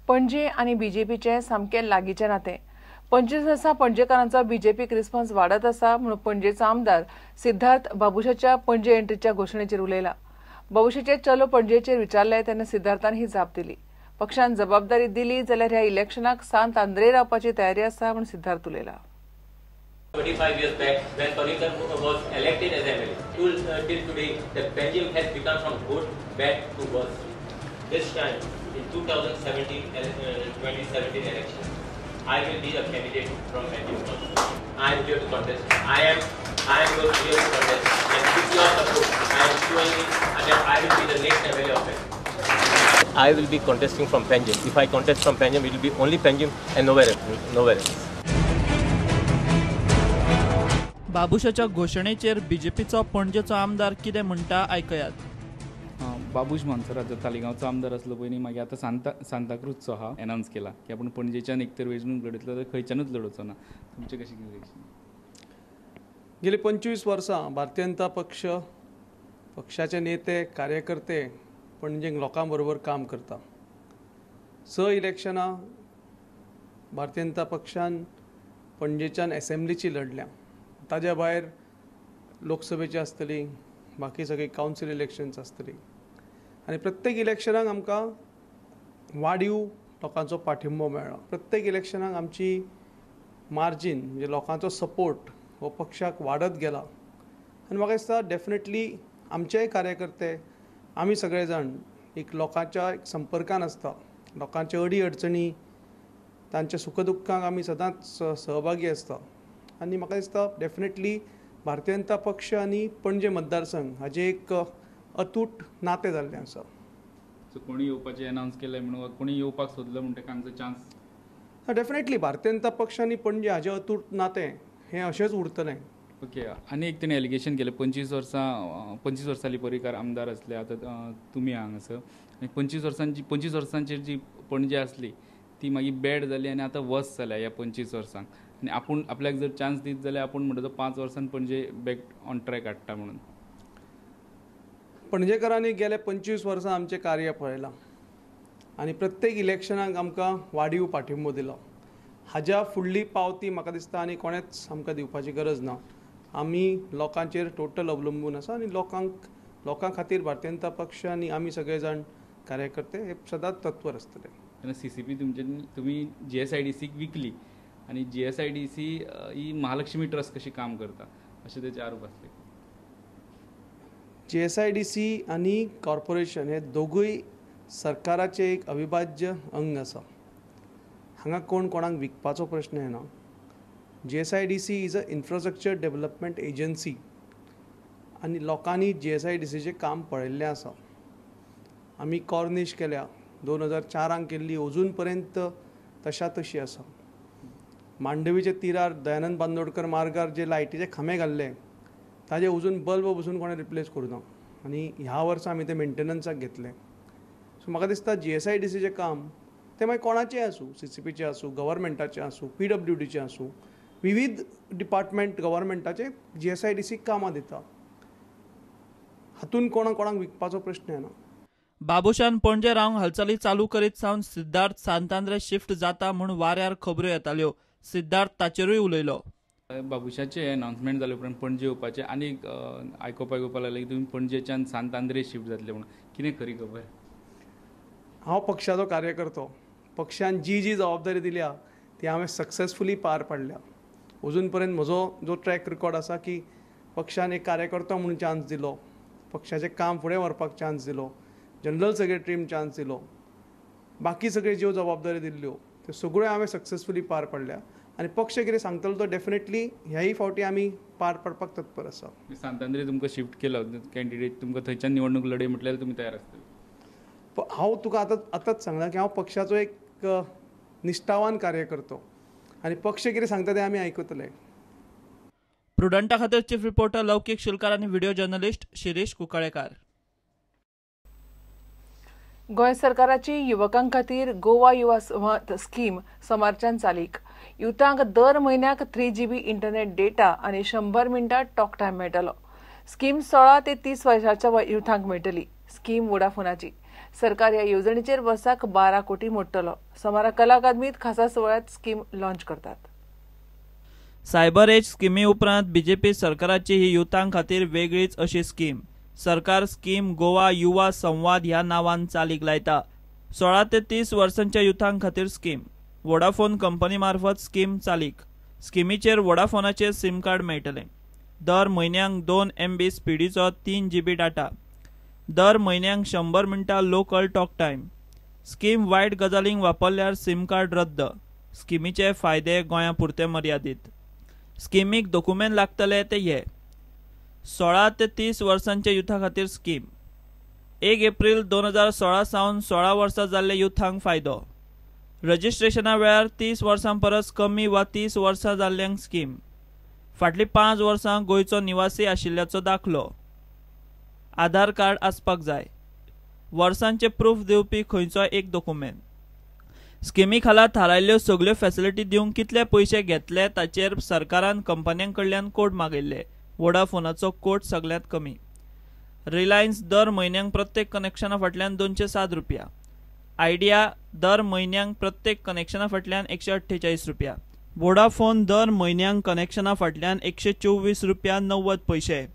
पणजी आणि बीजेपीचे सामके लागींचे नाते। 25 वर्सां पणजेकारांचो बीजेपीक रिस्पॉन्स वाडत आसा म्हणून पणजेचो आमदार सिद्धार्थ बाबुशाच्या पणजे एंट्रीच्या घोशणेचेर उलयला। बाबुशाचे चलो पणजेचेर विचारले तेन्ना सिद्धार्थान ही जाप दिली। पक्षान जबाबदारी दिली जाल्यार ह्या इलेक्शनाक सांत आंद्रे रावपाची तयारी आसा म्हणून Siddharth उलयला। 25 years back, when Parikar was elected as MLA, till today, the pendulum has become from good, bad to worse. This time, in 2017 election, I will be a candidate from pendulum. I am here to contest. I am here to contest. And with your support, I am showing that I will be the next MLA of pendulum. I will be contesting from pendulum. If I contest from pendulum, it will be only pendulum and nowhere else. बाबुशाच्या घोषणेचेर बीजेपीचो पणजेचो आमदार कितें म्हणटा आयकयात। बाबूश मानसराचो तालिगांवचो आमदार आसलो पयलीं, मागीर आतां सांताक्रूजचो हा announce केला की आपूण पणजेच्यान एक तर वेंचणूक लढयतलो तर खंयच्यानूच लढोवचो ना। तुमचें कशें कितें? गेली 25 वर्सां भारतीय जनता पक्षाचे नेते कार्यकर्ते पणजेक लोकां बरोबर काम करता। 6 इलेक्शनां भारतीय जनता पक्षान पणजेच्यान असेंब्लीची लढल्या, ताज्या भायर लोकसभेची आसतली, बाकी सगळी कावन्सिल इलेक्शन्स आसतली आनी प्रत्येक इलेक्शनाक आमकां वाडीव लोकांचो पाठिंबो मेळ्ळो। प्रत्येक इलेक्शनाक आमची मार्जीन म्हणजे लोकांचो सपोर्ट हो पक्षाक वाडत गेला आनी म्हाका दिसता डेफिनेटली आमचेय कार्यकर्ते आमी सगळे जाण एक लोकांच्या संपर्कान आसता, लोकांच्या अडी अडचणी तांच्या सुखदुख्खांक आमी सदांच सहभागी आसता आनी म्हाका दिसता डेफिनेटली भारतीय जनता पक्ष आनी पणजे मतदारसंघ हाजें एक अतूट नातें जाल्लें आसा। सो कोणी येवपाचें एनावन्स केलें म्हणून कोणी येवपाक सोदलो म्हणटा तांकां चान्स? डेफिनेटली भारतीय जनता पक्ष आनी पणजे हाजें अतूट नातें हें अशेंच उरतलें। ओके, आनी एक तेणें एलिगेशन केलें 25 वर्सांनी परिकार आमदार आसले, आतां तुमी हांगासर आनी 25 वर्सांचेर जी पणजे आसली ती मागीर बॅड जाली आनी आतां वर्स जाल्या ह्या 25 वर्सांक। आनी आपूण आपल्याक जर चान्स दीत जाल्यार आपूण म्हणटा 5 वर्सान पणजे बॅक ऑन ट्रॅक हाडटा म्हणून। पणजेकारांनी गेले 25 वर्सां आमचें कार्य पळयलां आनी प्रत्येक इलेक्शनाक आमकां वाडीव पाठिंबो दिलो। हाज्या फुडली पावती म्हाका दिसता आनी कोणेच आमकां दिवपाची गरज ना। आमी लोकांचेर टोटल अवलंबून आसा आनी लोकां खातीर भारतीय जनता पक्ष आनी आमी सगळे जाण कार्यकर्ते हे सदांच तत्पर आसतले। तेन्ना CCP तुमी GSIDCक विकली आनी GSIDC ही महालक्ष्मी ट्रस्ट कशी काम करता अशें तेचे आरोप आसले। GSIDC आनी कॉर्पोरेशन हे दोगूय सरकाराचे एक अविभाज्य अंग आसा। हांगा कोणाक विकपाचो प्रश्न येना। GSIDC is a infrastructure development agency आनी लोकांनी GSIDCचें काम पळयल्लें आसा। आमी कॉर्निश केल्या 2004 केल्ली, अजून पर्यंत तशा तशी आसा। मांडवीच्या तीरार दयानंद बांदोडकर मार्गार जे लायटीचे खांबे घाल्ले ताजे अजून बल्ब बसून कोणें रिप्लेस करूं ना आनी ह्या वर्सा आमी ते मेंटेनन्साक घेतले। सो म्हाका दिसता GSIDCचें काम ते मागीर कोणाचें आसूं, CCPचें आसूं, गव्हर्मेंटाचें आसूं, PWDचें आसूं, विविध डिपार्टमेंट गव्हर्मेंटाचे GSIDCक कामां दिता। हातून कोणाक विकपाचो प्रश्न येना। बाबुशान पणजे रावंक हालचाली चालू करीत सावन सिद्धार्थ सांतांद्रे शिफ्ट जाता म्हूण वाऱ्यार खबरो येताल्यो। सिद्धार्थ ताचेरूय उलयलो। बाबुशाचें अनाउन्समेंट जाले उपरांत पणजे येवपाचें आनी आयकुपाक लागलें की तुमी पणजेच्यान सांतांद्रे शिफ्ट जातले म्हणून, कितें खरी खबर? हांव पक्षाचो कार्यकर्तो, पक्षान जी जबाबदारी दिल्या ती हांवें सक्सेसफुली पार पाडल्या। अजून पर्यंत म्हजो जो ट्रॅक रिकॉर्ड आसा की पक्षान एक कार्यकर्तो म्हणून चान्स दिलो, पक्षाचें काम फुडें व्हरपाक चान्स दिलो, जनरल सेक्रेटरीक चान्स दिलो, बाकी सगळे ज्यो जबाबदारी दिल्ल्यो त्यो सगळ्यो हांवें सक्सेसफुली पार पाडल्या आनी पक्ष कितें सांगतलो तो डेफिनेटली ह्याय फावटी आमी पार पाडपाक तत्पर आसा। सांतांद्रे तुमकां शिफ्ट केलो कॅन्डिडेट, तुमकां थंयच्यान निवडणूक लढय म्हटल्यार तुमी तयार आसतले? हांव तुका आतांच सांगला की हांव पक्षाचो एक निश्ठावान कार्यकर्तो आनी पक्ष कितें सांगता तें आमी आयकतले। प्रुडंटा खातीर चीफ रिपोर्टर लौकीक शिलकार आनी व्हिडिओ जर्नलिस्ट शिरीश कुकाळेकार। गोंय सरकाराची युवकां खातीर गोवा युवा संवाद स्कीम सोमारच्यान चालीक। युथांक दर म्हयन्याक 3 GB इंटरनेट डेटा आनी 100 मिनटां टॉक टायम मेळटलो। स्कीम 16 ते 30 वर्सांच्या युथांक मेळटली। स्कीम वोडाफोनाची. सरकार ह्या येवजणेचेर वर्साक 12 कोटी मोडटलो. सोमारा कला अकादमीत खासा सुवाळ्यात स्कीम लॉन्च करतात. सायबर एज स्किमी उपरांत बीजेपी सरकाराची ही युथां खातीर वेगळीच अशी स्कीम. सरकार स्कीम गोवा युवा संवाद ह्या नांवान चालीक लायता. 16 ते 30 वर्सांच्या युथां खातीर स्कीम. वोडाफोन कंपनी मार्फत स्कीम चालीक. स्किमीचेर वोडाफोनाचे सिम कार्ड मेळटले. दर म्हयन्याक 2 MB स्पीडीचो 3 GB डाटा. दर म्हयन्याक 100 मिण्टां लोकल टॉक टायम. स्कीम वायट गजालींक वापरल्यार सिम कार्ड रद्द. स्किमीचे फायदे गोंया पुरते मर्यादीत. स्किमीक डॉक्युमेंट लागतले ते हे. 16 ते 30 वर्सांच्या युथा खातीर स्कीम. 1 एप्रिल 2016 सावन 16 वर्सां जाल्ले युथांक फायदो. रजिस्ट्रेशना वेळार 30 वर्सां परस कमी वा 30 वर्सां जाल्ल्यांक स्कीम. फाटलीं 5 वर्सां गोंयचो निवासी आशिल्ल्याचो दाखलो. आधार कार्ड आसपाक जाय. वर्सांचे प्रूफ दिवपी खंयचोय एक डॉक्युमेंट. स्किमी खाला थारायल्ल्यो सगळ्यो फॅसिलिटी दिवंक कितले पयशे घेतले ताचेर सरकारान कंपन्यां कडल्यान कोड मागिल्ले. वोडाफोनाचो कोड सगळ्यांत कमी. रिलायन्स दर म्हयन्याक प्रत्येक कनेक्शना फाटल्यान 207 रुपया. आयडिया दर म्हयन्याक प्रत्येक कनेक्शना फाटल्यान 148 रुपया. वोडाफोन दर म्हयन्याक कनेक्शना फाटल्यान 124 रुपया 90 पैसे.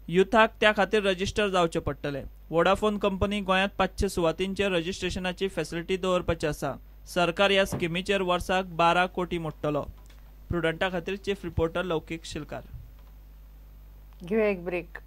युथाक त्या खातीर रजिस्टर जावचे पडटले. वोडाफोन कंपनी गोंयांत 500 सुवातींचेर रजिस्ट्रेशनाची फॅसिलिटी दवरपाची आसा. सरकार ह्या स्किमीचेर वर्साक 12 कोटी मोडटलो. प्रुडंटा खातीर चीफ रिपोर्टर लौकीक शिलकार. घेऊया एक ब्रेक.